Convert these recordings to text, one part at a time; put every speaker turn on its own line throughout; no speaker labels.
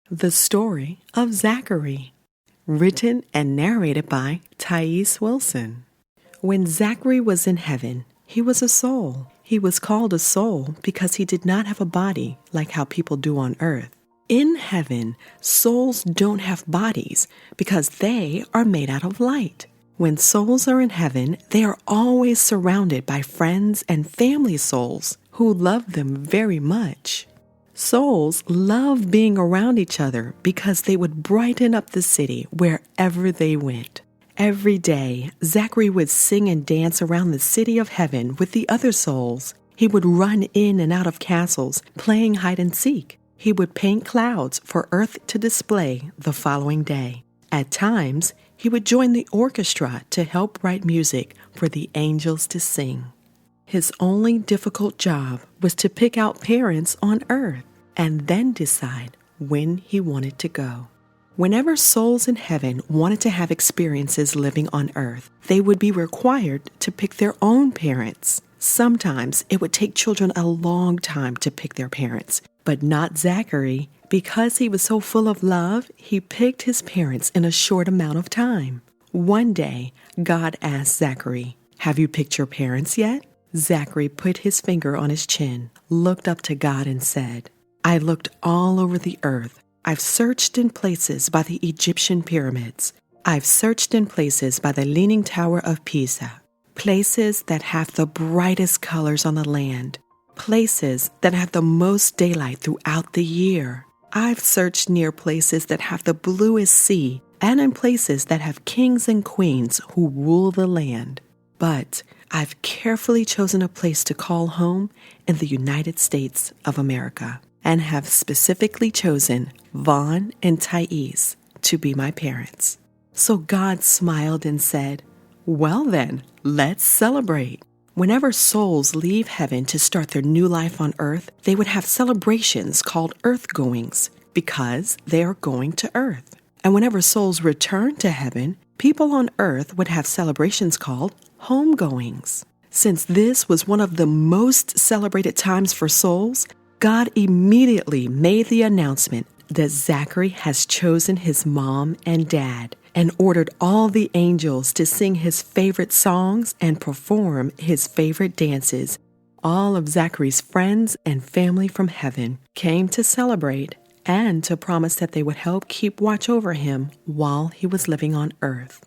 The Story of Zachary, written and narrated by Thais Wilson. When Zachary was in heaven, he was a soul. He was called a soul because he did not have a body like how people do on earth. In heaven, souls don't have bodies because they are made out of light. When souls are in heaven, they are always surrounded by friends and family souls who love them very much. Souls love being around each other because they would brighten up the city wherever they went. Every day, Zachary would sing and dance around the city of heaven with the other souls. He would run in and out of castles, playing hide and seek. He would paint clouds for earth to display the following day. At times, he would join the orchestra to help write music for the angels to sing. His only difficult job was to pick out parents on earth and then decide when he wanted to go. Whenever souls in heaven wanted to have experiences living on earth, they would be required to pick their own parents. Sometimes it would take children a long time to pick their parents, but not Zachary. Because he was so full of love, he picked his parents in a short amount of time. One day, God asked Zachary, "Have you picked your parents yet?" Zachary put his finger on his chin, looked up to God and said, "I looked all over the earth. I've searched in places by the Egyptian pyramids. I've searched in places by the Leaning Tower of Pisa, places that have the brightest colors on the land, places that have the most daylight throughout the year. I've searched near places that have the bluest sea and in places that have kings and queens who rule the land. But I've carefully chosen a place to call home in the United States of America and have specifically chosen Vaughn and Thais to be my parents." So God smiled and said, "Well then, let's celebrate." Whenever souls leave heaven to start their new life on earth, they would have celebrations called earth-goings because they are going to earth. And whenever souls return to heaven, people on earth would have celebrations called homegoings. Since this was one of the most celebrated times for souls, God immediately made the announcement that Zachary has chosen his mom and dad and ordered all the angels to sing his favorite songs and perform his favorite dances. All of Zachary's friends and family from heaven came to celebrate and to promise that they would help keep watch over him while he was living on earth.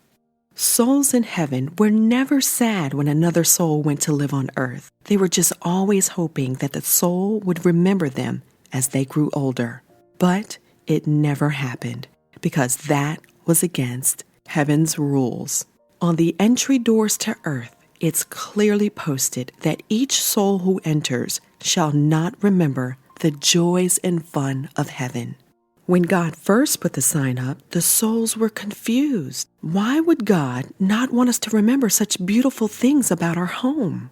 Souls in heaven were never sad when another soul went to live on earth. They were just always hoping that the soul would remember them as they grew older. But it never happened because that was against heaven's rules. On the entry doors to earth, it's clearly posted that each soul who enters shall not remember the joys and fun of heaven. When God first put the sign up, the souls were confused. Why would God not want us to remember such beautiful things about our home?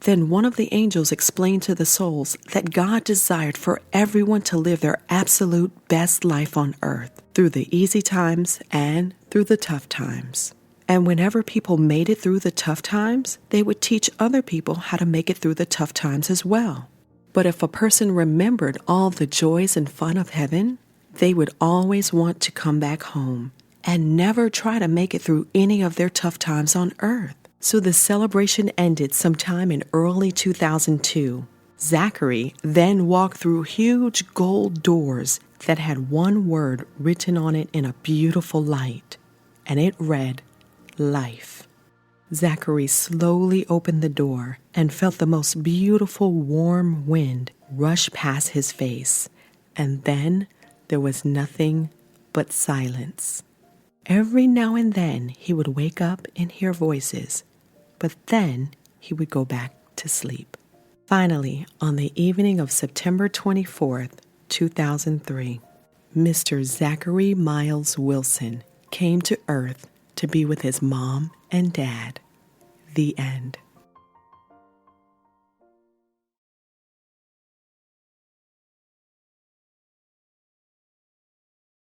Then one of the angels explained to the souls that God desired for everyone to live their absolute best life on earth, through the easy times and through the tough times. And whenever people made it through the tough times, they would teach other people how to make it through the tough times as well. But if a person remembered all the joys and fun of heaven, they would always want to come back home and never try to make it through any of their tough times on earth. So the celebration ended sometime in early 2002. Zachary then walked through huge gold doors that had one word written on it in a beautiful light, and it read, "Life." Zachary slowly opened the door and felt the most beautiful warm wind rush past his face, and then there was nothing but silence. Every now and then he would wake up and hear voices, but then he would go back to sleep. Finally, on the evening of September 24th, 2003, Mr. Zachary Miles Wilson came to earth to be with his mom and dad. The end.